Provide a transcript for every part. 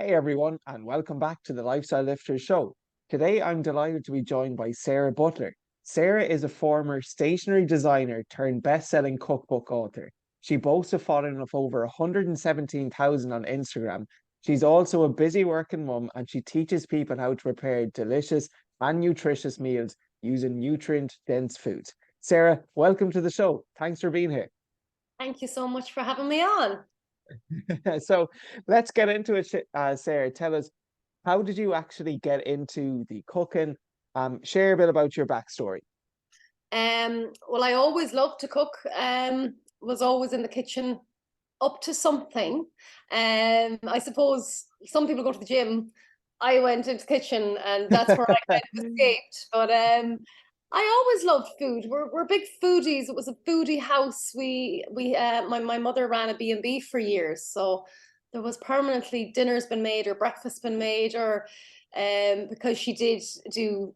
Hey everyone, and welcome back to the Lifestyle Lifters show. Today I'm delighted to be joined by Sarah Butler. Sarah is a former stationery designer turned best-selling cookbook author. She boasts a following of over 117,000 on Instagram. She's also a busy working mum and she teaches people how to prepare delicious and nutritious meals using nutrient-dense foods. Sarah, welcome to the show. Thanks for being here. Thank you so much for having me on. So let's get into it, Sarah. Tell us, how did you actually get into the cooking? Share a bit about your backstory. Well, I always loved to cook. Was always in the kitchen, up to something. I suppose some people go to the gym. I went into the kitchen, and that's where I kind of escaped. But I always loved food. We're big foodies. It was a foodie house. My mother ran a B&B for years, so there was permanently dinner's been made or breakfast been made, or because she did do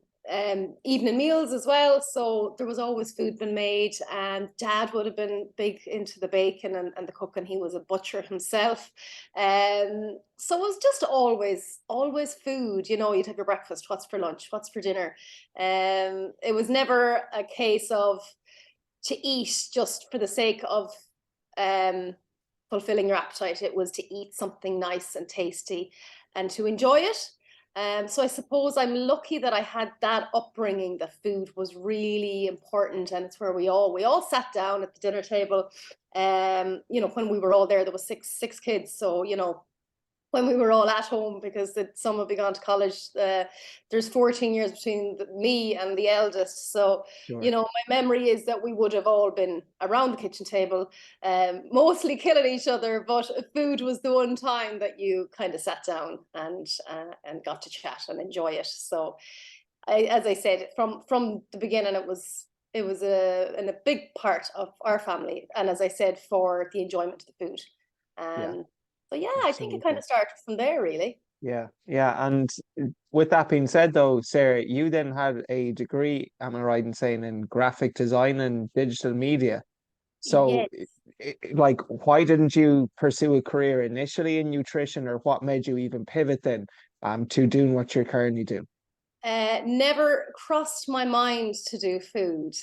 evening meals as well. So there was always food been made. And dad would have been big into the bacon and the cooking. He was a butcher himself. So it was just always food. You'd have your breakfast, what's for lunch, what's for dinner. It was never a case of to eat just for the sake of um, fulfilling your appetite. It was to eat something nice and tasty and to enjoy it. So I suppose I'm lucky that I had that upbringing. That food was really important, and it's where we all sat down at the dinner table. When we were all there was six kids, so when we were all at home, because some have gone to college. There's 14 years between me and the eldest. So, Sure. my memory is that we would have all been around the kitchen table, mostly killing each other, but food was the one time that you kind of sat down and got to chat and enjoy it. So, as I said, from the beginning, it was a big part of our family. And as I said, for the enjoyment of the food. Yeah, Um, so yeah, I think it kind absolutely. of started from there, really. Yeah, yeah. And with that being said, though, Sarah, you then had a degree, am I right in saying, in graphic design and digital media? So, Yes. like, why didn't you pursue a career initially in nutrition, or what made you even pivot then, to doing what you're currently doing? Never crossed my mind to do food.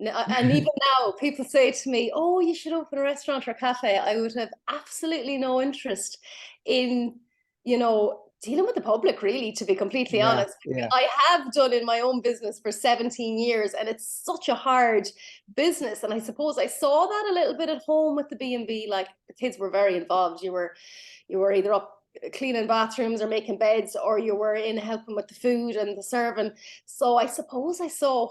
And even now, people say to me, "Oh, you should open a restaurant or a cafe." I would have absolutely no interest in, dealing with the public, really, to be completely Yeah, honest. yeah, I have done in my own business for 17 years, and it's such a hard business. And I suppose I saw that a little bit at home with the B&B. Like, the kids were very involved. You were either up cleaning bathrooms or making beds, or you were in helping with the food and the serving. So I suppose I saw,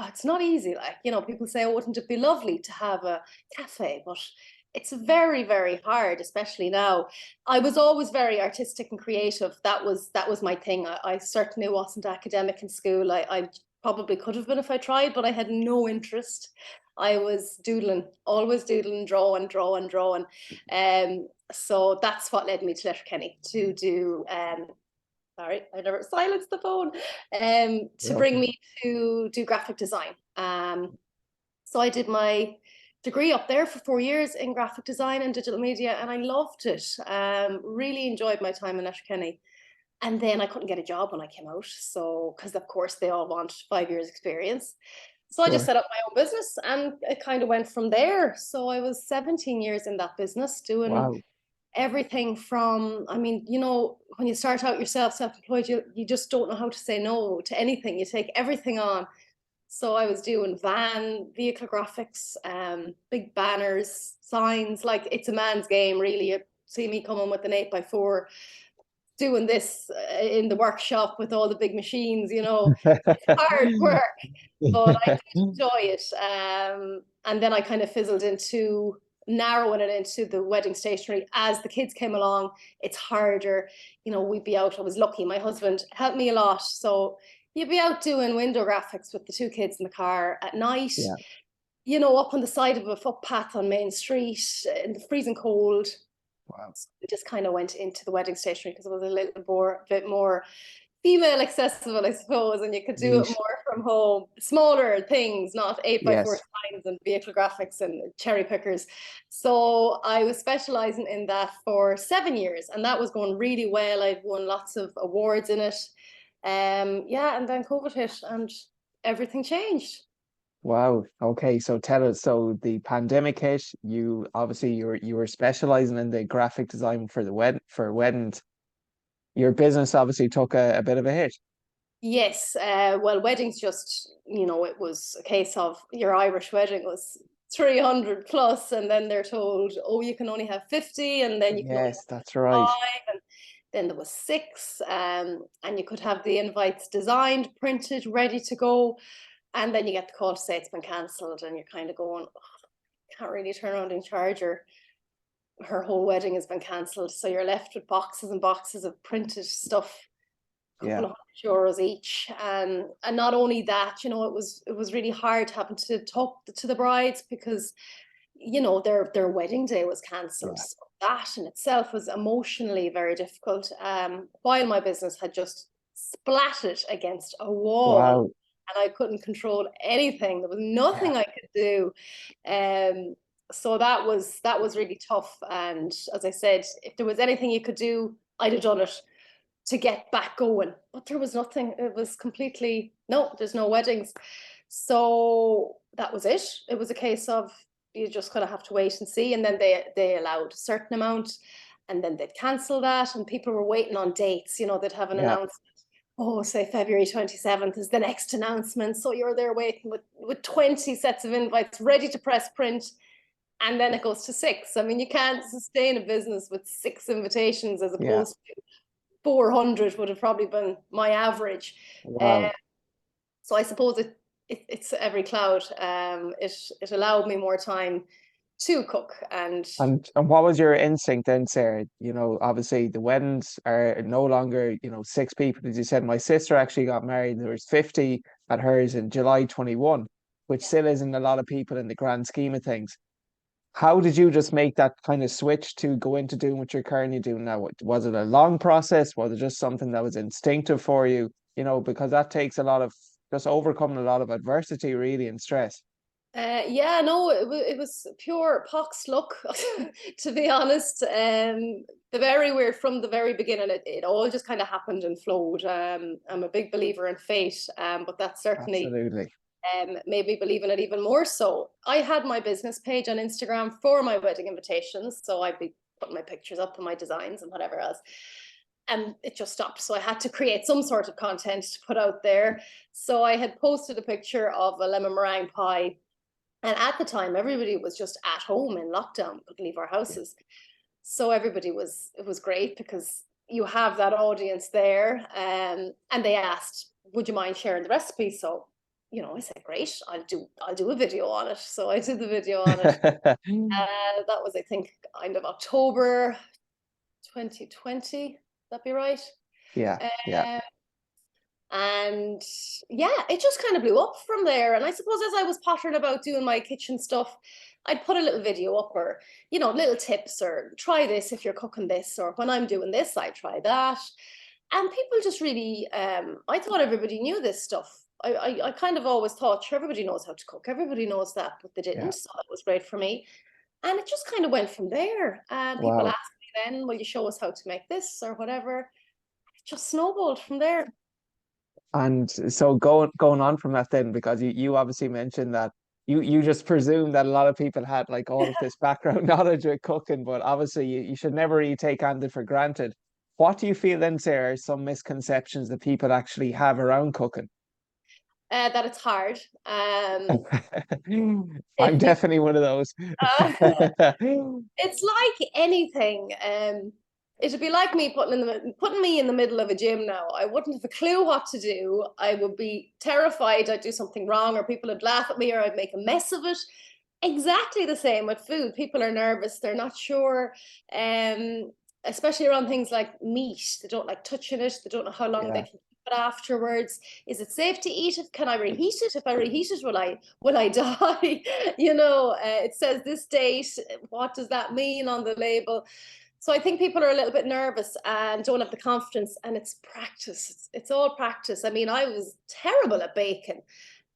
it's not easy. Like, people say, "Oh, wouldn't it be lovely to have a cafe?" But it's very, very hard, especially now. I was always very artistic and creative. That was my thing. I certainly wasn't academic in school. I probably could have been if I tried, but I had no interest. I was doodling, always doodling, drawing. So that's what led me to Letterkenny to do. Sorry, I never silenced the phone. To you're bring okay. me to do graphic design. So I did my degree up there for 4 years in graphic design and digital media, and I loved it. Really enjoyed my time in Letterkenny. And then I couldn't get a job when I came out. So, because of course they all want 5 years experience. So I just Sure. set up my own business, and it kind of went from there. So I was 17 years in that business doing Wow. everything from, I mean, when you start out yourself, self-employed, you just don't know how to say no to anything. You take everything on. So I was doing vehicle graphics, big banners, signs. Like, it's a man's game, really. You see me coming with an 8x4, doing this in the workshop with all the big machines. It's hard work, but I did enjoy it. And then I kind of fizzled into narrowing it into the wedding stationery as the kids came along. It's harder. We'd be out. I was lucky. My husband helped me a lot. So you'd be out doing window graphics with the two kids in the car at night, Yeah. up on the side of a footpath on Main Street in the freezing cold. Wow. So we just kind of went into the wedding stationery because it was a little bit more female accessible, I suppose, and you could do it Niche. more from home, smaller things, not 8x4 Yes. signs and vehicle graphics and cherry pickers. So I was specializing in that for 7 years, and that was going really well. I'd won lots of awards in it. Yeah, and then COVID hit and everything changed. Wow. Okay. So tell us, so the pandemic hit, you obviously you were specializing in the graphic design for the weddings. Your business obviously took a bit of a hit. Yes, well, weddings just, it was a case of your Irish wedding was 300 plus, and then they're told, oh, you can only have 50, and then you can only Yes, have that's right. 5, and then there was 6, and you could have the invites designed, printed, ready to go, and then you get the call to say it's been cancelled, and you're kind of going, oh, can't really turn around and charge her whole wedding has been cancelled, so you're left with boxes and boxes of printed stuff, couple Yeah. of €100 each, and not only that, it was really hard having to talk to the brides because their wedding day was cancelled. Yeah. So that in itself was emotionally very difficult. While my business had just splatted against a wall Wow. and I couldn't control anything, there was Yeah. nothing I could do. So that was really tough. And as I said, if there was anything you could do, I'd have done it to get back going, but there was nothing. It was completely, no, there's no weddings. So that was it. It was a case of you just kind of have to wait and see. And then they allowed a certain amount, and then they'd cancel that, and people were waiting on dates. They'd have an Yeah. announcement. Oh, say February 27th is the next announcement. So you're there waiting with 20 sets of invites ready to press print. And then it goes to 6. I mean, you can't sustain a business with 6 invitations as Yeah. opposed to 400 would have probably been my average. Wow. So I suppose it's every cloud. It allowed me more time to cook, and And what was your instinct then, Sarah? Obviously the weddings are no longer, 6 people. As you said, my sister actually got married. There was 50 at hers in July 21, which still isn't a lot of people in the grand scheme of things. How did you just make that kind of switch to go into doing what you're currently doing now? Was it a long process? Was it just something that was instinctive for you? Because that takes a lot of just overcoming a lot of adversity, really, and stress. yeah, no, it was pure pox luck, to be honest. The very weird from the very beginning, it all just kind of happened and flowed. I'm a big believer in fate, but that certainly Absolutely. made me believe in it even more so. I had my business page on Instagram for my wedding invitations, so I'd be putting my pictures up and my designs and whatever else. And it just stopped. So I had to create some sort of content to put out there. So I had posted a picture of a lemon meringue pie. And at the time, everybody was just at home in lockdown, couldn't leave our Yeah. houses. So it was great because you have that audience there. And they asked, would you mind sharing the recipe? So, I said, great, I'll do a video on it. So I did the video on it. That was, I think, kind of October 2020. That be right? Yeah. Yeah. Uh, and yeah, it just kind of blew up from there. And I suppose as I was pottering about doing my kitchen stuff, I'd put a little video up, or little tips, or try this if you're cooking this, or when I'm doing this I try that. And people just really, I thought everybody knew this stuff. I kind of always thought, sure, everybody knows how to cook, everybody knows that, but they Yeah. didn't. So that was great for me. And it just kind of went from there. And people Wow. asked me then, will you show us how to make this or whatever? It just snowballed from there. And so going on from that then, because you obviously mentioned that you just presume that a lot of people had like all of this background knowledge with cooking, but obviously you should never really take anything for granted. What do you feel then, Sarah, are some misconceptions that people actually have around cooking? That it's hard. I'm It, definitely one of those. uh, it's like anything. It'd be like me putting me in the middle of a gym now. I wouldn't have a clue what to do. I would be terrified I'd do something wrong, or people would laugh at me, or I'd make a mess of it. Exactly the same with food. People are nervous, they're not sure. Especially around things like meat. They don't like touching it, they don't know how long they Yeah. can keep it afterwards. Is it safe to eat it? Can I reheat it? If I reheat it, will I die? It says this date. What does that mean on the label? So I think people are a little bit nervous and don't have the confidence, and it's practice. It's all practice. I mean, I was terrible at baking,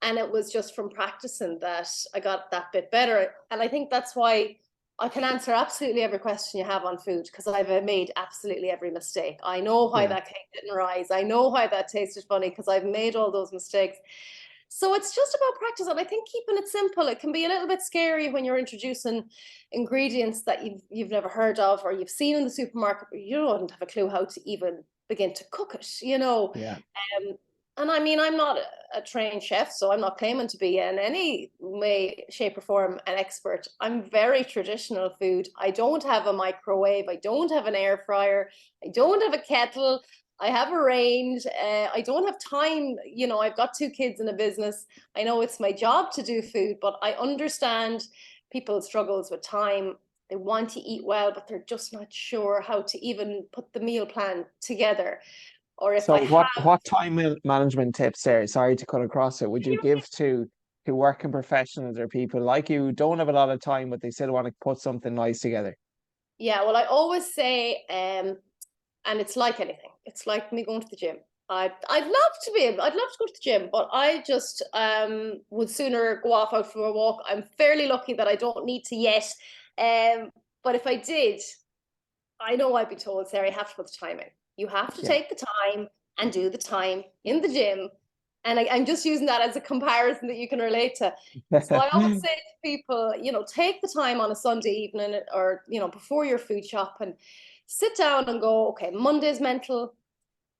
and it was just from practicing that I got that bit better. And I think that's why I can answer absolutely every question you have on food, because I've made absolutely every mistake. I know why Yeah. that cake didn't rise. I know why that tasted funny, because I've made all those mistakes. So it's just about practice. And I think keeping it simple, it can be a little bit scary when you're introducing ingredients that you've never heard of, or you've seen in the supermarket, but you don't have a clue how to even begin to cook it, you know. Yeah. And I mean, I'm not a trained chef, so I'm not claiming to be in any way, shape, or form an expert. I'm very traditional food. I don't have a microwave. I don't have an air fryer. I don't have a kettle. I have a range. I don't have time. You know, I've got 2 kids in a business. I know it's my job to do food, but I understand people's struggles with time. They want to eat well, but they're just not sure how to even put the meal plan together. Or if I So have, what management tips there, sorry to cut across it, would you give to working professionals or people like you who don't have a lot of time, but they still want to put something nice together? yeah, well, I always say, and it's like anything. It's like me going to the gym. I'd love to go to the gym, but I just would sooner go off out for a walk. I'm fairly lucky that I don't need to yet. But if I did, I know I'd be told, Sarah, you have to put the time in. You have to Yeah. take the time and do the time in the gym. And I'm just using that as a comparison that you can relate to. So I always say to people, you know, take the time on a Sunday evening, or, you know, before your food shop, and sit down and go, okay, Monday's mental,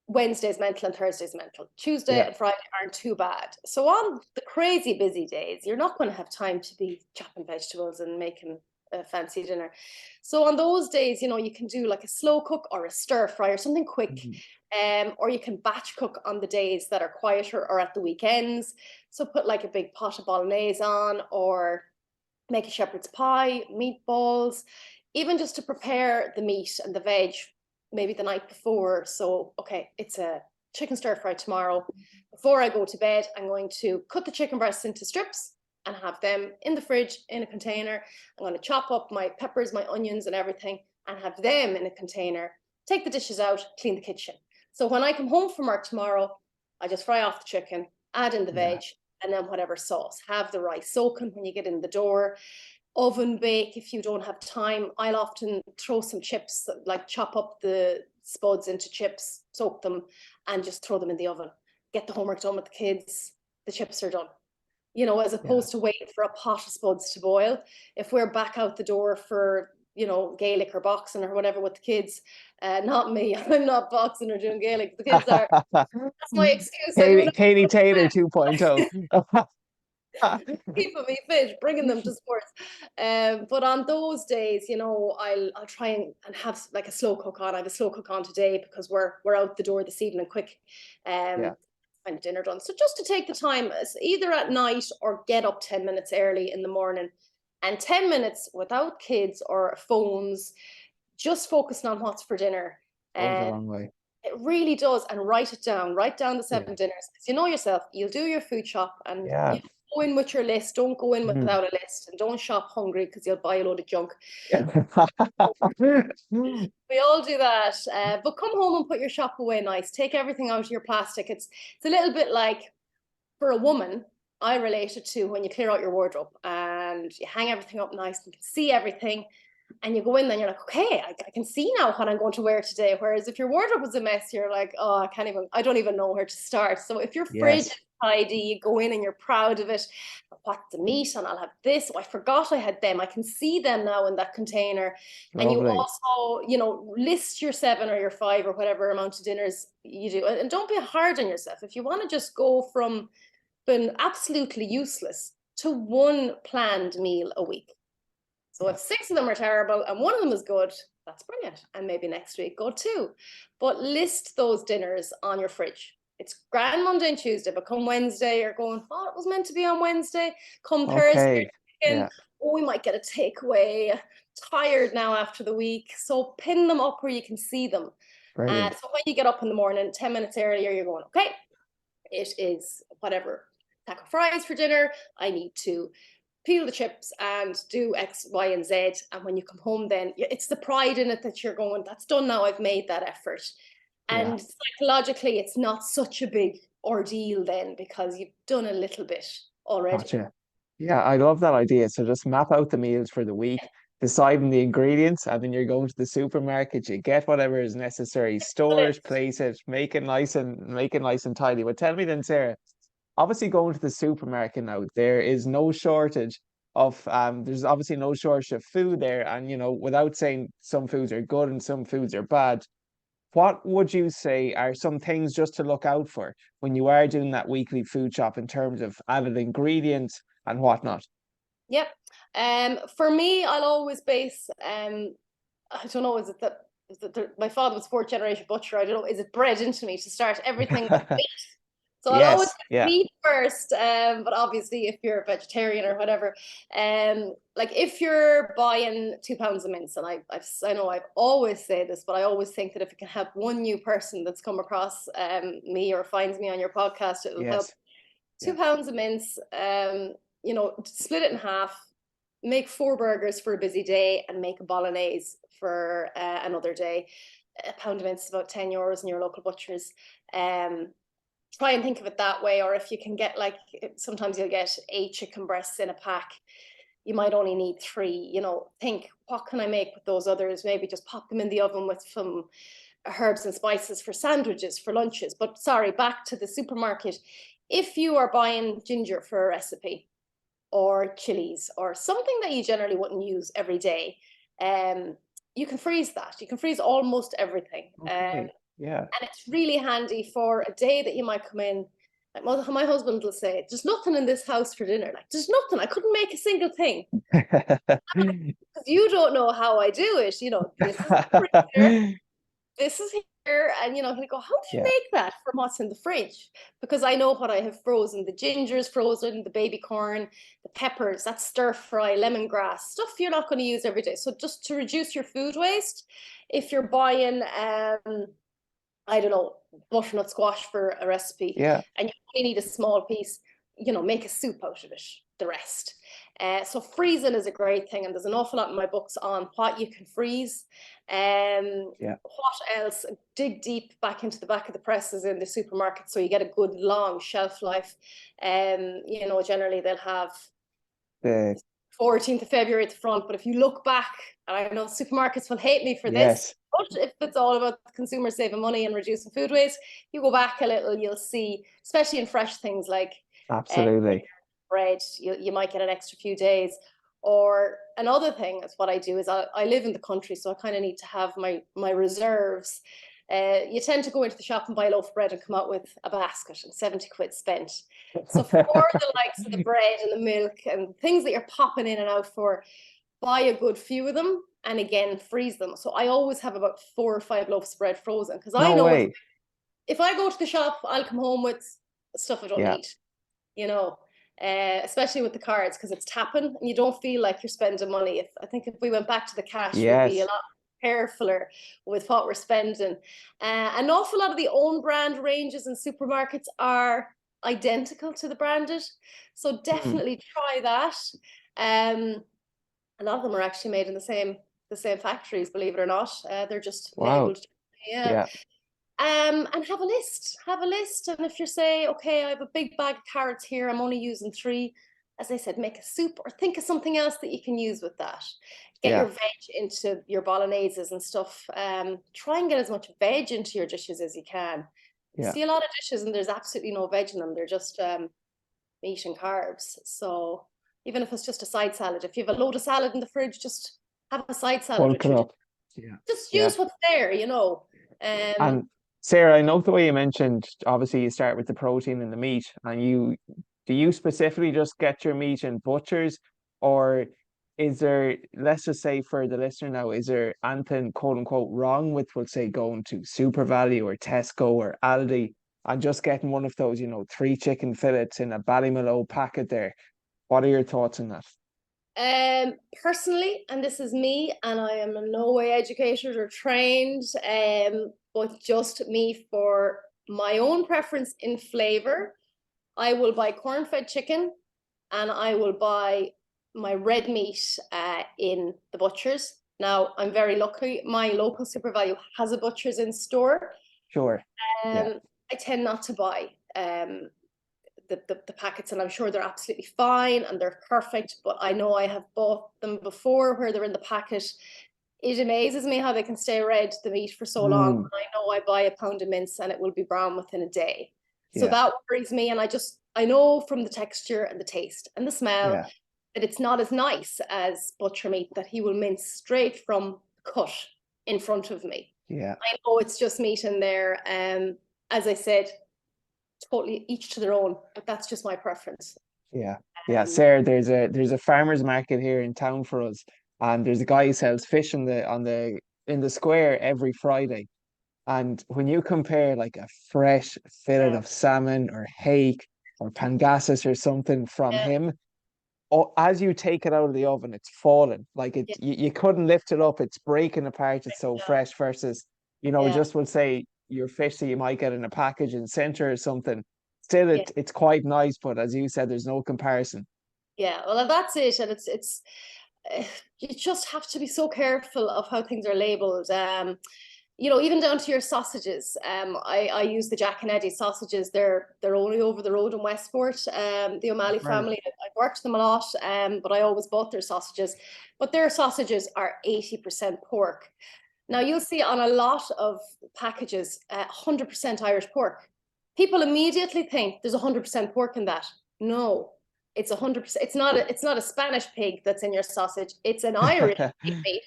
Wednesday's mental, and Thursday's mental. Tuesday Yeah. and Friday aren't too bad. So on the crazy busy days, you're not going to have time to be chopping vegetables and making a fancy dinner. So on those days, you know, you can do like a slow cook or a stir fry or something quick. Mhm. Or you can batch cook on the days that are quieter or at the weekends. So put like a big pot of bolognese on, or make a shepherd's pie, meatballs, even just to prepare the meat and the veg maybe the night before. So, okay, it's a chicken stir fry tomorrow. Before I go to bed, I'm going to cut the chicken breasts into strips and have them in the fridge in a container. I'm going to chop up my peppers, my onions, and everything, and have them in a container. Take the dishes out, clean the kitchen. So when I come home from work tomorrow, I just fry off the chicken, add in the Yeah. veg, and then whatever sauce. Have the rice soaking when you get in the door. Oven bake if you don't have time. I'll often throw some chips, like chop up the spuds into chips, soak them, and just throw them in the oven. Get the homework done with the kids. The chips are done. You know, as Yeah. opposed to waiting for a pot of spuds to boil. If we're back out the door for, you know, Gaelic or boxing or whatever with the kids, not me. I'm not boxing or doing Gaelic. The kids are. That's my excuse. I do Katie Taylor 2.0. keeping me fit, bringing them to sports. But on those days, you know, I'll try and have like a slow cook on. I have a slow cook on today because we're out the door this evening quick. Yeah. And dinner done. So just to take the time, either at night or get up 10 minutes early in the morning, and 10 minutes without kids or phones, just focusing on what's for dinner. Goes a Um, long way. it really does. And write it down. Write down the Yeah. 7 dinners. Because you know yourself, you'll do your food shop, and Yeah. you go in with your list. Don't go in Mhm. without a list, and don't shop hungry because you'll buy a load of junk. We all do that. But come home and put your shop away nice. Take everything out of your plastic. It's a little bit like, for a woman, I relate it to when you clear out your wardrobe and you hang everything up nice, and you can see everything, and you go in there and you're like, okay, I can see now what I'm going to wear today. Whereas if your wardrobe was a mess, you're like, oh, I don't even know where to start. So if your fridge is Yes. tidy, you go in and you're proud of it. What's the meat? And I'll have this. Oh, I forgot I had them. I can see them now in that container. And you Lovely. also, you know, list your 7 or your 5 or whatever amount of dinners you do. And don't be hard on yourself. If you want to just go from been absolutely useless to one planned meal a week. So Yeah. if 6 of them are terrible and one of them is good, that's brilliant. And maybe next week go 2. But list those dinners on your fridge. It's grand Monday and Tuesday, but come Wednesday, you're going, oh, it was meant to be on Wednesday. Come Thursday, Okay. you're Yeah. thinking, oh, we might get a takeaway. Tired now after the week. So pin them up where you can see them. Brilliant. So when you get up in the morning, 10 minutes earlier, you're going, okay, it is whatever, taco fries for dinner. I need to peel the chips and do X, Y, and Z. And when you come home, then it's the pride in it that you're going, that's done now, I've made that effort. Yeah. And psychologically, it's not such a big ordeal then because you've done a little bit already. Gotcha. Yeah, I love that idea. So just map out the meals for the week, deciding the ingredients, and then you're going to the supermarket, you get whatever is necessary, store it, place it, make it nice and tidy. But tell me then, Sarah, obviously going to the supermarket now, there is no shortage of there's obviously no shortage of food there. And without saying some foods are good and some foods are bad, what would you say are some things just to look out for when you are doing that weekly food shop in terms of added ingredients and whatnot? Yep. For me, I'll always base I don't know, my father was fourth generation butcher. I don't know, is it bred into me to start everything with meat? So I'll always Yes, yeah. meat first. But obviously, if you're a vegetarian or whatever, like if you're buying 2 pounds of mince, and I know I've always said this, but I always think that if it can help one new person that's come across me or finds me on your podcast, it will help. Yes. Two Yeah. pounds of mince, split it in half, make 4 burgers for a busy day, and make a bolognese for another day. A pound of mince is about €10 in your local butchers. Try and think of it that way. Or if you can get, like, sometimes you'll get 8 chicken breasts in a pack, you might only need 3. Think, what can I make with those others? Maybe just pop them in the oven with some herbs and spices for sandwiches, for lunches. But sorry, back to the supermarket. If you are buying ginger for a recipe, or chilies, or something that you generally wouldn't use every day, you can freeze that. You can freeze almost everything. Okay. Yeah. And it's really handy for a day that you might come in. Like my husband will say, there's nothing in this house for dinner. Like, there's nothing. I couldn't make a single thing. Because you don't know how I do it. This is the freezer, this is here. And, he'll go, how do you Yeah. make that from what's in the fridge? Because I know what I have frozen. The ginger's frozen, the baby corn, the peppers, that stir fry, lemongrass, stuff you're not going to use every day. So just to reduce your food waste, if you're buying I don't know, butternut squash for a recipe, Yeah. and you only need a small piece, make a soup out of it, the rest. So freezing is a great thing, and there's an awful lot in my books on what you can freeze. Yeah. What else? Dig deep back into the back of the presses in the supermarket so you get a good long shelf life. Generally they'll have The 14th of February at the front, but if you look back, and I know supermarkets will hate me for this, yes. but if it's all about consumers saving money and reducing food waste, you go back a little, you'll see, especially in fresh things like Absolutely. bread, you might get an extra few days. Or another thing is what I do is I live in the country, so I kind of need to have my reserves. You tend to go into the shop and buy a loaf of bread and come out with a basket and 70 quid spent. So for the likes of the bread and the milk and things that you're popping in and out for, buy a good few of them and again freeze them. So I always have about 4 or 5 loaves of bread frozen, because I No know way. if I go to the shop, I'll come home with stuff I don't Yeah. need, especially with the cards, because it's tapping and you don't feel like you're spending money. I think if we went back to the cash, we'd be a Yes. lot carefuler with what we're spending. An awful lot of the own brand ranges in supermarkets are identical to the branded, so definitely try that. A lot of them are actually made in the same factories, believe it or not. They're just Wow. labeled. Yeah. Yeah. And have a list. And if you say, okay, I have a big bag of carrots here, I'm only using 3, as I said, make a soup or think of something else that you can use with that. Get your Yeah. veg into your bologneses and stuff. Try and get as much veg into your dishes as you can. You Yeah. see a lot of dishes and there's absolutely no veg in them. They're just meat and carbs. So even if it's just a side salad, if you have a load of salad in the fridge, just have a side salad Bulk with it your up. Yeah. just Yeah. use what's there. And Sarah, I know the way you mentioned, obviously you start with the protein and the meat, and do you specifically just get your meat in butchers, or is there, let's just say for the listener now, is there anything quote unquote wrong with, we'll say, going to Super Value or Tesco or Aldi and just getting one of those, 3 chicken fillets in a Ballymaloe packet there? What are your thoughts on that? Personally, and this is me, and I am in no way educated or trained, but just me, for my own preference in flavor, I will buy corn-fed chicken and I will buy my red meat in the butchers. Now, I'm very lucky. My local SuperValu has a butcher's in store. Sure. Yeah. I tend not to buy the packets, and I'm sure they're absolutely fine and they're perfect, but I know I have bought them before where they're in the packet. It amazes me how they can stay red, the meat, for so long. Mm, I know I buy a pound of mince and it will be brown within a day. So yeah. that worries me. And I know from the texture and the taste and the smell Yeah. that it's not as nice as butcher meat that he will mince straight from the cut in front of me. Yeah. I know it's just meat in there. As I said, totally each to their own, but that's just my preference. Yeah. Yeah. Um, Sarah, there's a farmer's market here in town for us. And there's a guy who sells fish in the square every Friday. And when you compare like a fresh fillet yeah, of salmon or hake or pangasis or something from yeah, him, as you take it out of the oven, it's falling. Like yeah, you couldn't lift it up. It's breaking apart. It's so yeah, fresh versus, yeah, just would say your fish that you might get in a package in center or something. Still, yeah. it's quite nice, but as you said, there's no comparison. Yeah, well, that's it, and it's uh, you just have to be so careful of how things are labeled. Even down to your sausages. I use the Jack and Eddie sausages. They're only over the road in Westport. The O'Malley Right. family. I've worked them a lot. But I always bought their sausages. But their sausages are 80% pork. Now you'll see on a lot of packages, 100% Irish pork. People immediately think there's 100% pork in that. No, it's 100%. It's not a Spanish pig that's in your sausage. It's an Irish pig meat,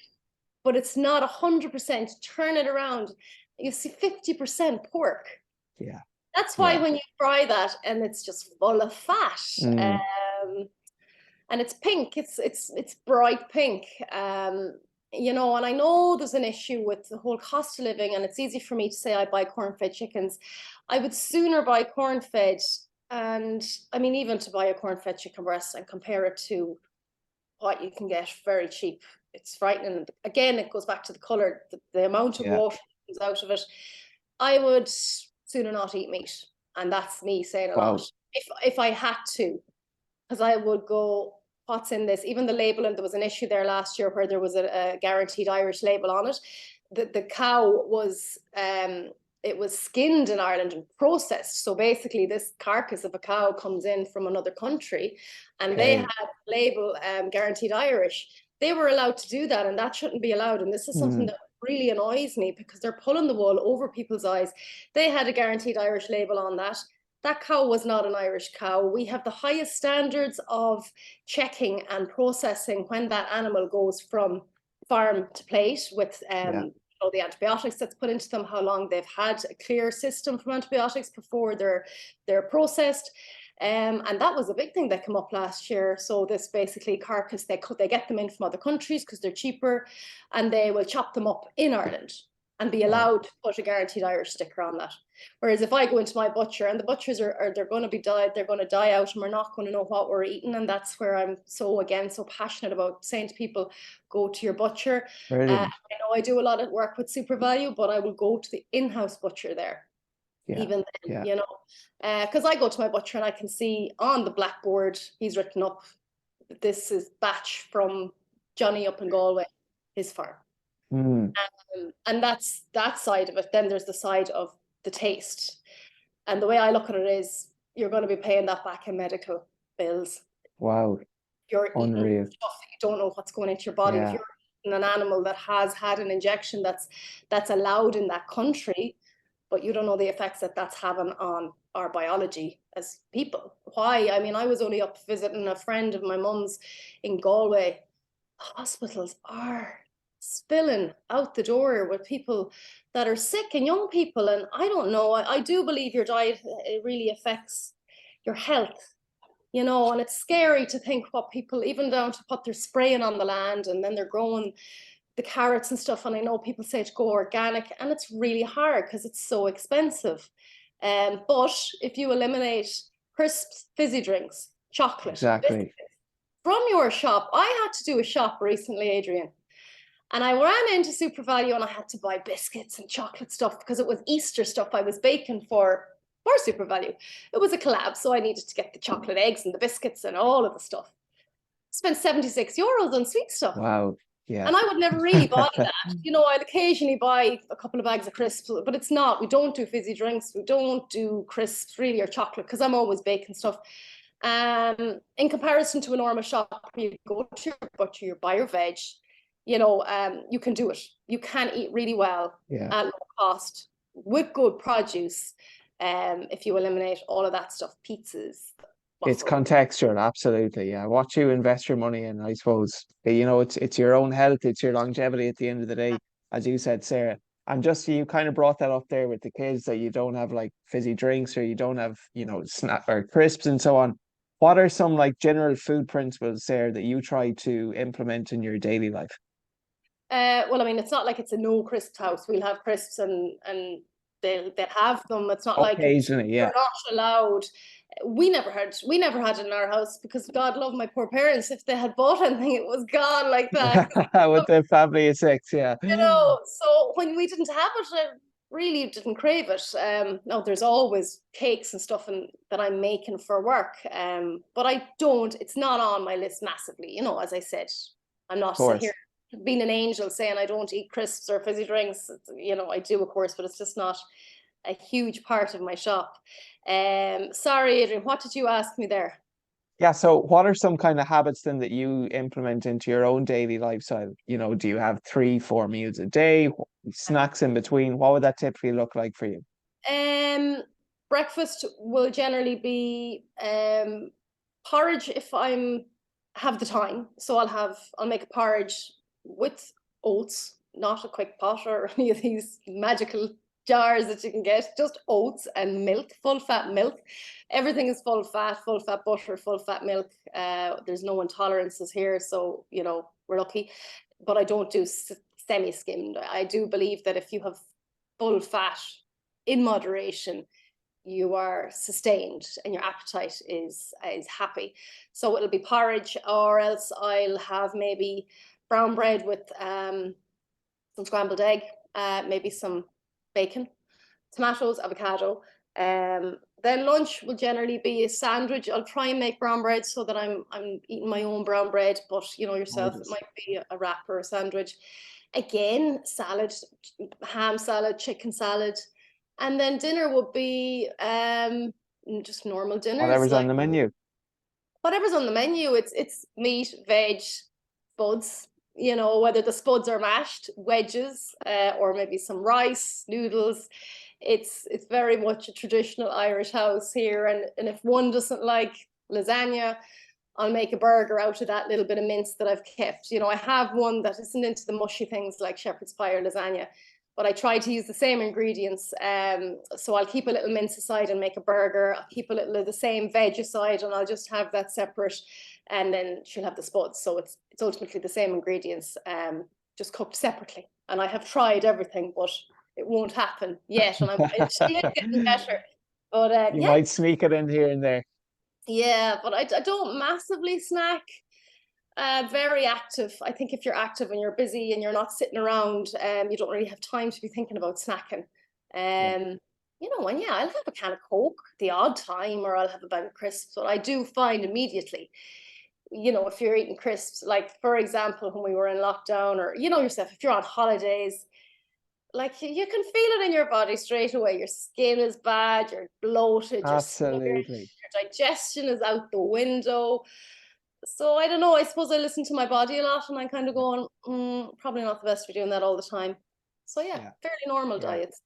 but it's not 100%. Turn it around. You see 50% pork. Yeah. That's why Yeah. when you fry that and it's just full of fat, Mm, and it's pink. It's bright pink. And I know there's an issue with the whole cost of living, and it's easy for me to say I buy corn-fed chickens. I would sooner buy corn-fed, and I mean even to buy a corn-fed chicken breast and compare it to what you can get very cheap. It's frightening. Again, it goes back to the color, the amount of yeah. water that comes out of it. I would sooner not eat meat, and that's me saying a lot. Wow. If I had to, because I would go, what's in this? Even the label, and there was an issue there last year where there was a guaranteed Irish label on it. The cow was it was skinned in Ireland and processed. So basically, this carcass of a cow comes in from another country, and they had Okay. label guaranteed Irish. They were allowed to do that, and that shouldn't be allowed. And this is something Mm, that really annoys me because they're pulling the wool over people's eyes. They had a guaranteed Irish label on that. That cow was not an Irish cow. We have the highest standards of checking and processing when that animal goes from farm to plate with yeah. the antibiotics that's put into them, how long they've had a clear system from antibiotics before they're processed. And that was a big thing that came up last year. So this basically carcass, they get them in from other countries because they're cheaper, and they will chop them up in Ireland and be Wow. allowed to put a guaranteed Irish sticker on that. Whereas if I go into my butcher, and the butchers they're going to be died, they're going to die out, and we're not going to know what we're eating. And that's where I'm so passionate about saying to people, go to your butcher. Brilliant. I know I do a lot of work with SuperValu, but I will go to the in-house butcher there. Yeah. Even then, Yeah. because I go to my butcher and I can see on the blackboard he's written up, this is batch from Johnny up in Galway, his farm. Mm, And that's that side of it. Then there's the side of the taste. And the way I look at it is you're going to be paying that back in medical bills. wow. You're eating Unreal. stuff that you don't know what's going into your body. If Yeah. you're eating an animal that has had an injection that's allowed in that country, but you don't know the effects that that's having on our biology as people. Why? I mean, I was only up visiting a friend of my mum's in Galway. Hospitals are spilling out the door with people that are sick and young people. And I don't know, I do believe your diet, it really affects your health, and it's scary to think what people, even down to what they're spraying on the land and then they're growing the carrots and stuff. And I know people say to go organic, and it's really hard because it's so expensive. But if you eliminate crisps, fizzy drinks, chocolate, biscuits Exactly. from your shop, I had to do a shop recently, Adrian, and I ran into SuperValu and I had to buy biscuits and chocolate stuff because it was Easter stuff I was baking for SuperValu. It was a collab, so I needed to get the chocolate eggs and the biscuits and all of the stuff. spent €76 on sweet stuff. Wow. Yeah. And I would never really buy that. You know, I'd occasionally buy a couple of bags of crisps, but it's not. We don't do fizzy drinks. We don't do crisps really, or chocolate, because I'm always baking stuff. In comparison to a normal shop, you go to your butcher, you buy your veg, you know, you can do it. You can eat really well at low cost with good produce. If you eliminate all of that stuff, pizzas. It's contextual, absolutely. Yeah. What you invest your money in, I suppose, you know, it's your own health, it's your longevity at the end of the day, as you said, Sarah. And just you kind of brought that up there with the kids, that you don't have like fizzy drinks, or you don't have, you know, snack or crisps and so on. What are some like general food principles, Sarah, that you try to implement in your daily life? Well, I mean, it's not like it's a no crisp house. We'll have crisps, and they'll have them. It's not like Occasionally, yeah. they're not allowed. We never had it in our house, because God love my poor parents. If they had bought anything, it was gone like that. With the family of six, yeah. You know, so when we didn't have it, I really didn't crave it. No, there's always cakes and stuff that I'm making for work. But I don't. It's not on my list massively. You know, as I said, I'm not here being an angel saying I don't eat crisps or fizzy drinks. You know, I do, of course, but it's just not a huge part of my shop. Sorry, Adrian, what did you ask me there? Yeah, so what are some kind of habits then that you implement into your own daily lifestyle? You know, do you have 3, 4 meals a day, snacks in between? What would that typically look like for you? Breakfast will generally be porridge if I'm have the time. So I'll make a porridge with oats, not a quick pot or any of these magical jars that you can get, just oats and milk, full fat milk. Everything is full fat butter, full fat milk. There's no intolerances here, so you know, we're lucky. But I don't do semi-skimmed. I do believe that if you have full fat in moderation, you are sustained and your appetite is happy. So it'll be porridge, or else I'll have maybe brown bread with some scrambled egg, maybe some bacon, tomatoes, avocado. Then lunch will generally be a sandwich. I'll try and make brown bread so that I'm eating my own brown bread, but you know yourself, it might be a wrap or a sandwich. Again, salad, ham salad, chicken salad. And then dinner would be just normal dinners. Whatever's on the menu. Whatever's on the menu. It's meat, veg, spuds. You know, whether the spuds are mashed, wedges, or maybe some rice, noodles. It's very much a traditional Irish house here. And if one doesn't like lasagna, I'll make a burger out of that little bit of mince that I've kept. You know, I have one that isn't into the mushy things like shepherd's pie or lasagna, but I try to use the same ingredients. So I'll keep a little mince aside and make a burger. I'll keep a little of the same veg aside, and I'll just have that separate. And then she'll have the spuds. So it's ultimately the same ingredients, just cooked separately. And I have tried everything, but it won't happen yet. And it's getting better. But You might sneak it in here and there. Yeah, but I don't massively snack. Very active. I think if you're active and you're busy and you're not sitting around, you don't really have time to be thinking about snacking. You know, and yeah, I'll have a can of Coke the odd time, or I'll have a bag of crisps. But I do find immediately, you know, if you're eating crisps, like for example, when we were in lockdown, or you know yourself, if you're on holidays, like you can feel it in your body straight away. Your skin is bad, you're bloated, you're Absolutely. your digestion is out the window. So I don't know. I suppose I listen to my body a lot, and I'm kind of going, probably not the best for doing that all the time. So yeah, fairly normal diets.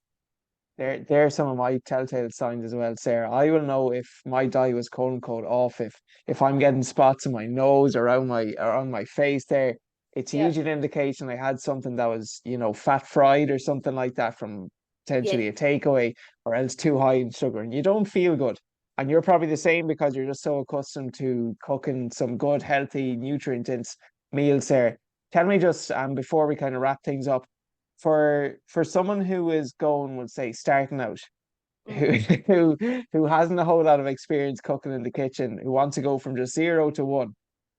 There's some of my telltale signs as well, Sarah. I will know if my diet was quote unquote off if I'm getting spots on my nose, around my face there. It's Yeah, usually an indication I had something that was, you know, fat fried or something like that from yeah, potentially a takeaway, or else too high in sugar, and you don't feel good. And you're probably the same, because you're just so accustomed to cooking some good, healthy, nutrient-dense meals there. Tell me just, before we kind of wrap things up, for someone who is going, we'll say, starting out, mm. who hasn't a whole lot of experience cooking in the kitchen, who wants to go from just 0 to 1,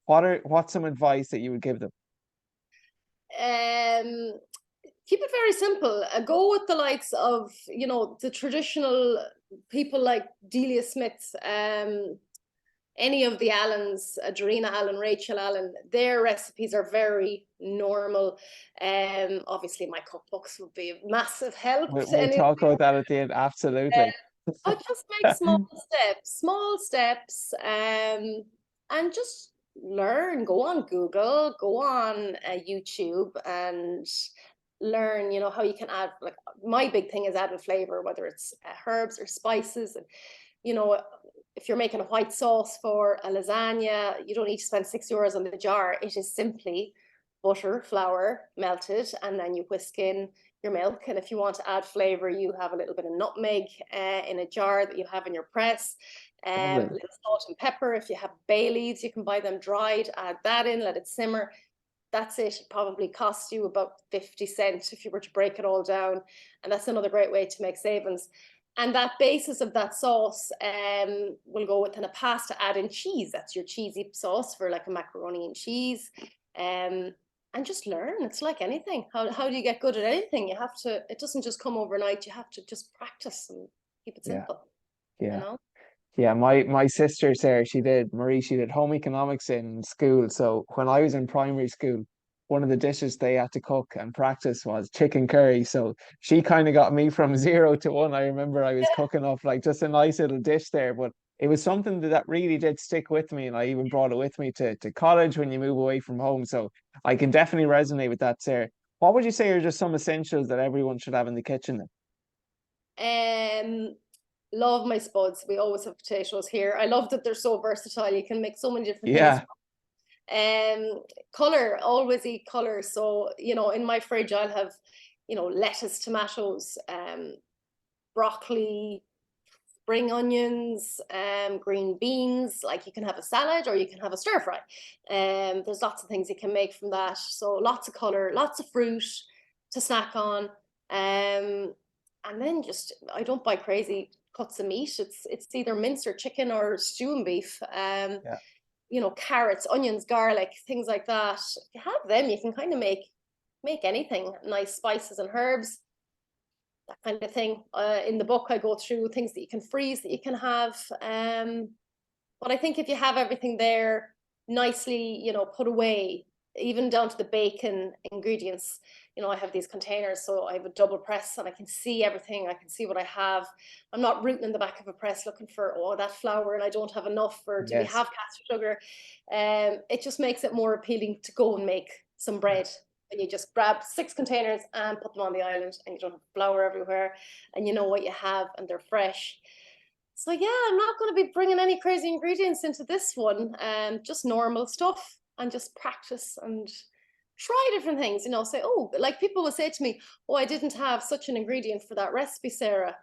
what's some advice that you would give them? Um, Keep it very simple. Go with the likes of, you know, the traditional people like Delia Smith, any of the Allens, Adrena Allen, Rachel Allen, their recipes are very normal. Obviously my cookbooks would be a massive help to We'll any of talk about that at the end. Absolutely. I just make small steps, and just learn. Go on Google, go on YouTube, and learn. You know how you can add. Like my big thing is adding flavor, whether it's herbs or spices. And you know, if you're making a white sauce for a lasagna, you don't need to spend €6 on the jar. It is simply butter, flour, melted, and then you whisk in your milk. And if you want to add flavor, you have a little bit of nutmeg in a jar that you have in your press. A little salt and pepper. If you have bay leaves, you can buy them dried. Add that in, let it simmer. That's it. It probably costs you about 50 cents if you were to break it all down. And that's another great way to make savings. And that basis of that sauce will go within a pasta. Add in cheese. That's your cheesy sauce for like a macaroni and cheese. And just learn. It's like anything. How do you get good at anything? You have to, it doesn't just come overnight. You have to just practice and keep it simple. Yeah. You know? Yeah, my sister Sarah, she did home economics in school. So when I was in primary school, one of the dishes they had to cook and practice was chicken curry. So she kind of got me from 0 to 1. I remember I was cooking up like just a nice little dish there, but it was something that really did stick with me, and I even brought it with me to college when you move away from home. So I can definitely resonate with that, Sarah. What would you say are just some essentials that everyone should have in the kitchen Um, love my spuds. We always have potatoes here. I love that they're so versatile. You can make so many different things. Yeah, Color, always eat color. So, you know, in my fridge, I'll have, you know, lettuce, tomatoes, broccoli, spring onions, green beans. Like you can have a salad or you can have a stir fry. There's lots of things you can make from that. So lots of color, lots of fruit to snack on. And then just, I don't buy crazy cuts of meat. It's either mince or chicken or stew and beef. yeah, You know, carrots, onions, garlic, things like that. If you have them, you can kind of make anything. Nice spices and herbs, that kind of thing. In the book, I go through things that you can freeze, that you can have. But I think if you have everything there nicely, you know, put away, even down to the bacon ingredients, you know, I have these containers, so I have a double press and I can see everything. I can see what I have. I'm not rooting in the back of a press looking for, oh, that flour and I don't have enough, or do we yes, have caster sugar? It just makes it more appealing to go and make some bread. And you just grab 6 containers and put them on the island, and you don't have flour everywhere, and you know what you have, and they're fresh. So yeah, I'm not going to be bringing any crazy ingredients into this one. Just normal stuff, and just practice and try different things. You know, say, oh, like people will say to me, oh, I didn't have such an ingredient for that recipe, Sarah.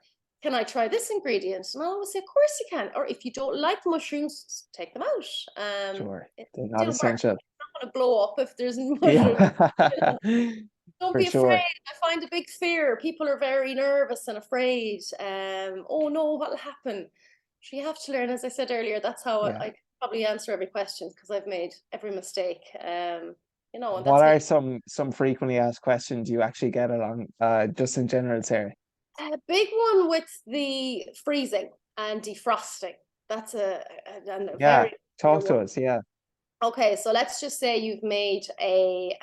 Can I try this ingredient? And I always say, of course you can. Or if you don't like mushrooms, take them out. sure. It They're not still works. essential. It's not going to blow up if there's mushrooms. Yeah, You know? Don't for be afraid. sure. I find a big fear. People are very nervous and afraid. Oh no, what'll happen? So you have to learn, as I said earlier, that's how Yeah. I probably answer every question, because I've made every mistake. You know, and What that's how are you, some frequently asked questions you actually get along, just in general, Sarah? a big one with the freezing and defrosting. That's a Yeah, very talk one. to us. Yeah, Okay, so let's just say you've made a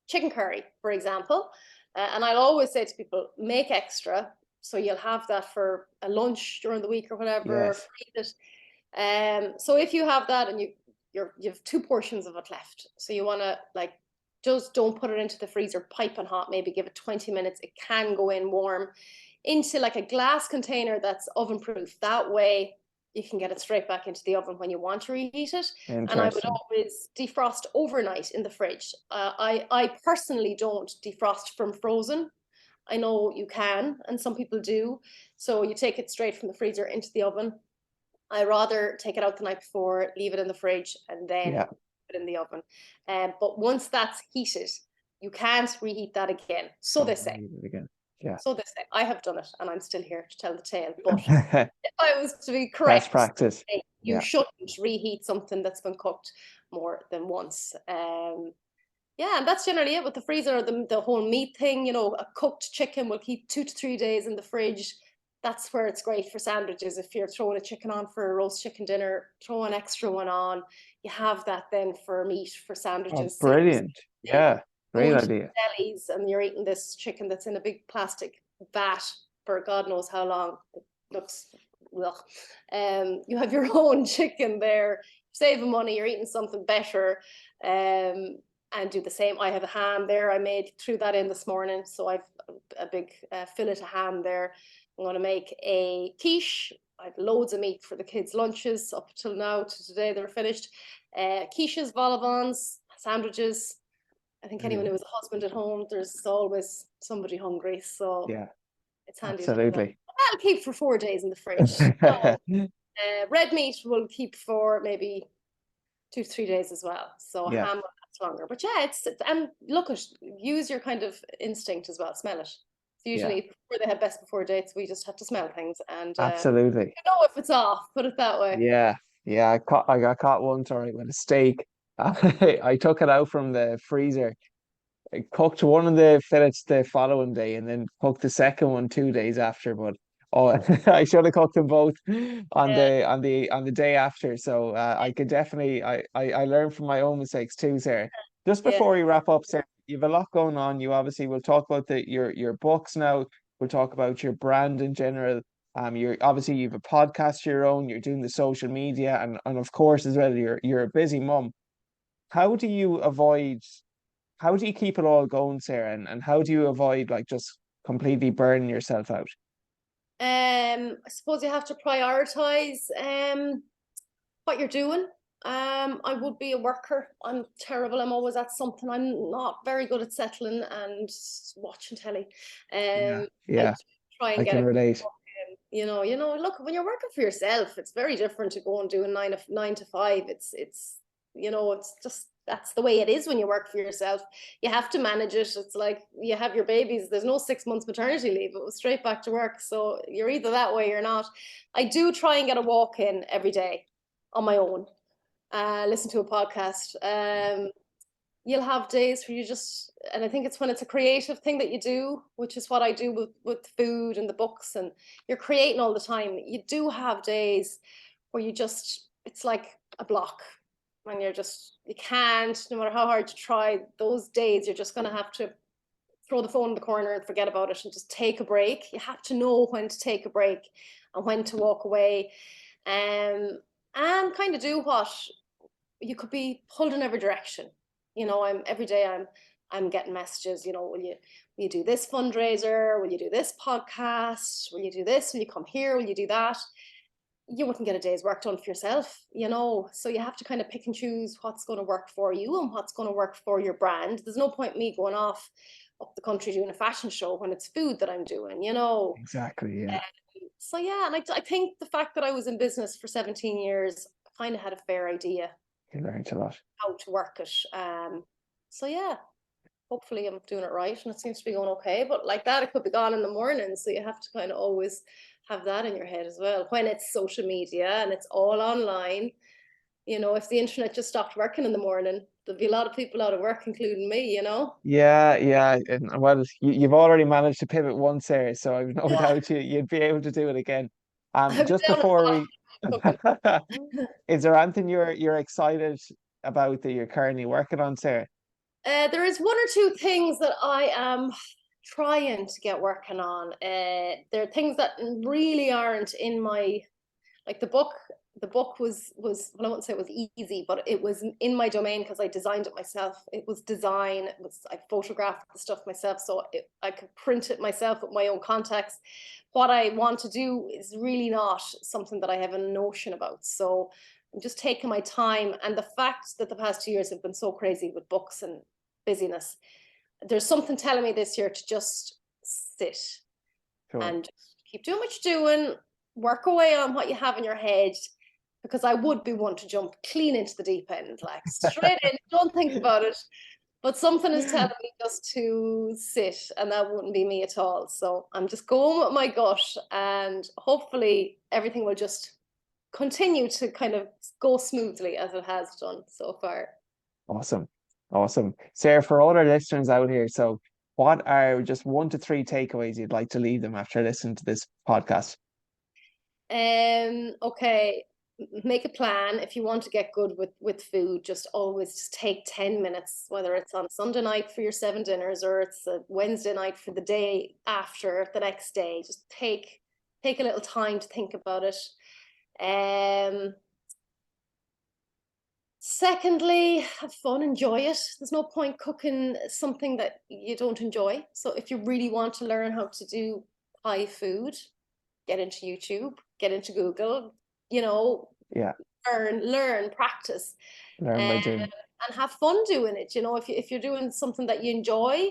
chicken curry, for example, and I'll always say to people, make extra, so you'll have that for a lunch during the week or whatever. yes, Freeze it. So if you have that and you have 2 portions of it left, so you want to like just don't put it into the freezer piping hot. Maybe give it 20 minutes. It can go in warm into like a glass container that's oven proof. That way you can get it straight back into the oven when you want to reheat it. And I would interesting. always defrost overnight in the fridge. I personally don't defrost from frozen. I know you can, and some people do. So you take it straight from the freezer into the oven. I rather take it out the night before, leave it in the fridge, and then Yeah, put it in the oven. But once that's heated, you can't reheat that again. So they don't say. read it again. Yeah, So they say. I have done it, and I'm still here to tell the tale. But if I was to be best correct, practice. you Yeah, shouldn't reheat something that's been cooked more than once. Yeah, and that's generally it with the freezer or the whole meat thing. You know, a cooked chicken will keep 2 to 3 days in the fridge. that's where it's great for sandwiches. If you're throwing a chicken on for a roast chicken dinner, throw an extra one on. You have that then for meat, for Oh, sandwiches. Same brilliant. Yeah, great going to idea. delis and you're eating this chicken that's in a big plastic vat for God knows how long. It looks, well, you have your own chicken there, saving money, you're eating something better. And do the same. I have a ham there. I threw that in this morning, so I've a big fillet of ham there. I'm going to make a quiche. I've loads of meat for the kids' lunches up till now. To today, they're finished. Quiches, vol au vents, sandwiches. I think anyone who has a husband at home, there's always somebody hungry, so Yeah, it's handy to do that. absolutely. That'll keep for 4 days in the fridge. So, red meat will keep for maybe 2 to 3 days as well. So Yeah, ham will last longer. But yeah, and look at use your kind of instinct as well. Smell it. It's yeah, usually before they have best before dates, we just have to smell things and absolutely. you know if it's off. Put it that way. Yeah, yeah. I got caught once, all right, with a steak. I took it out from the freezer. I cooked one of the fillets the following day, and then cooked the second one 2 days after. But oh, I should have cooked them both on Yeah, the day after. So I could definitely I learned from my own mistakes too, Sarah. Just yeah. before we wrap up, Sarah, you have a lot going on. You obviously will talk about your books now. We'll talk about your brand in general. You're obviously you have a podcast of your own. You're doing the social media, and of course as well. You're a busy mum. How do you avoid? How do you keep it all going, Sarah? And how do you avoid like just completely burning yourself out? I suppose you have to prioritize what you're doing. I would be a worker. I'm terrible. I'm always at something. I'm not very good at settling and watching telly. Yeah, I yeah, try and I get can a relate. look, when you're working for yourself, it's very different to go and do a nine to five. It's just that's the way it is when you work for yourself. You have to manage it. It's like you have your babies. There's no 6 months maternity leave. It was straight back to work. So you're either that way or not. I do try and get a walk in every day on my own. Listen to a podcast. You'll have days where and I think it's when it's a creative thing that you do, which is what I do with food and the books, and you're creating all the time. You do have days where it's like a block, and you can't, no matter how hard you try, those days you're just going to have to throw the phone in the corner and forget about it and just take a break. You have to know when to take a break and when to walk away, and kind of do what you could be pulled in every direction. Every day I'm getting messages, will you do this fundraiser? Will you do this podcast? Will you do this? Will you come here? Will you do that? You wouldn't get a day's work done for yourself. So you have to kind of pick and choose what's going to work for you and what's going to work for your brand. There's no point me going off up the country doing a fashion show when it's food that I'm doing. Exactly. Yeah, So yeah, and I think the fact that I was in business for 17 years, I kind of had a fair idea you learned a lot. how to work it. So yeah, hopefully I'm doing it right and it seems to be going okay. But like that, it could be gone in the morning. So you have to kind of always have that in your head as well. When it's social media and it's all online, if the internet just stopped working in the morning, there'd be a lot of people out of work, including me. Yeah, yeah, and well, you've already managed to pivot once there, so I've no Yeah, doubt you'd be able to do it again. I've been Just down before we, a lot cooking. is there anything you're excited about that you're currently working on, Sarah? There is one or two things that I am trying to get working on. There are things that really aren't in my like the book was well, I wouldn't say it was easy, but it was in my domain because I designed it myself. It was design. I photographed the stuff myself, so I could print it myself with my own contacts. What I want to do is really not something that I have a notion about. So I'm just taking my time, and the fact that the past 2 years have been so crazy with books and busyness, there's something telling me this year to just sit Sure. and just keep doing what you're doing, work away on what you have in your head, because I would be one to jump clean into the deep end, like straight in, don't think about it. But something is telling me just to sit, and that wouldn't be me at all. So I'm just going with my gut, and hopefully everything will just continue to kind of go smoothly as it has done so far. Awesome. Awesome. Sarah, for all our listeners out here, so what are just 1 to 3 takeaways you'd like to leave them after listening to this podcast? Okay, make a plan. If you want to get good with food, just always just take 10 minutes, whether it's on Sunday night for your 7 dinners or it's a Wednesday night for the day after the next day. Just take a little time to think about it. Secondly, have fun, enjoy it. There's no point cooking something that you don't enjoy. So if you really want to learn how to do Thai food, get into YouTube, get into Google, you know, Yeah, learn, practice, learn by doing. and have fun doing it. You know, if you're doing something that you enjoy,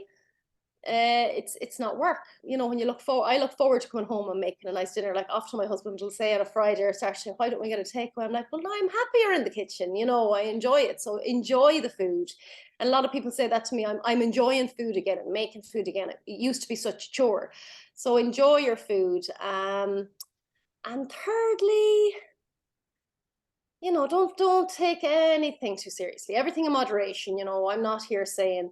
it's not work. You know, when I look forward to coming home and making a nice dinner. Like often my husband will say on a Friday or Saturday, why don't we get a takeaway? I'm like, well, no, I'm happier in the kitchen. You know, I enjoy it. So enjoy the food. And a lot of people say that to me. I'm enjoying food again and making food again. It used to be such a chore. So enjoy your food. And thirdly, you know, don't take anything too seriously. Everything in moderation. You know, I'm not here saying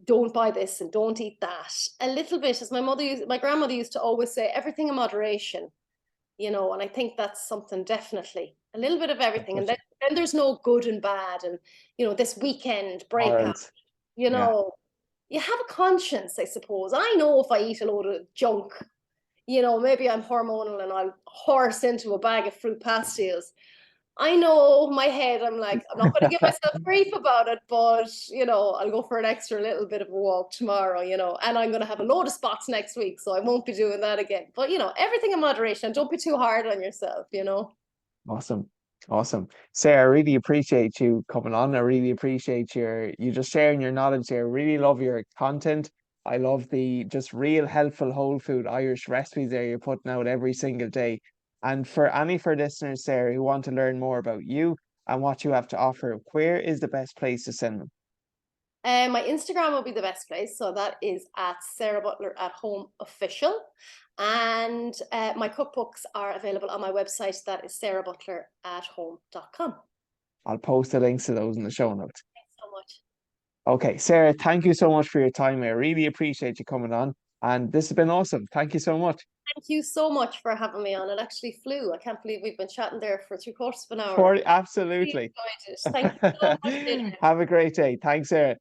don't buy this and don't eat that. A little bit, as my grandmother used to always say, everything in moderation, you know, and I think that's something definitely a little bit of everything. And then there's no good and bad. And, you know, this weekend breakup, Morals. you Yeah. know, you have a conscience, I suppose. I know if I eat a load of junk, you know, maybe I'm hormonal and I'll horse into a bag of fruit pastilles. I know my head, I'm like, I'm not going to give myself grief about it, but, you know, I'll go for an extra little bit of a walk tomorrow, you know, and I'm going to have a load of spots next week, so I won't be doing that again. But, you know, everything in moderation. Don't be too hard on yourself, you know. Awesome. Awesome. Sarah, I really appreciate you coming on. I really appreciate you just sharing your knowledge here. Really love your content. I love the just real helpful whole food Irish recipes there you're putting out every single day. And for any for listeners, Sarah, who want to learn more about you and what you have to offer, where is the best place to send them? My Instagram will be the best place. So that is at Sarah Butler at Home Official. And my cookbooks are available on my website. That is sarahbutlerathome.com. I'll post the links to those in the show notes. Thanks so much. Okay, Sarah, thank you so much for your time. I really appreciate you coming on. And this has been awesome. Thank you so much. Thank you so much for having me on. It actually flew. I can't believe we've been chatting there for 3/4 of an hour. Absolutely. Really enjoyed it. Thank you so much, Dana. Have a great day. Thanks, Sarah.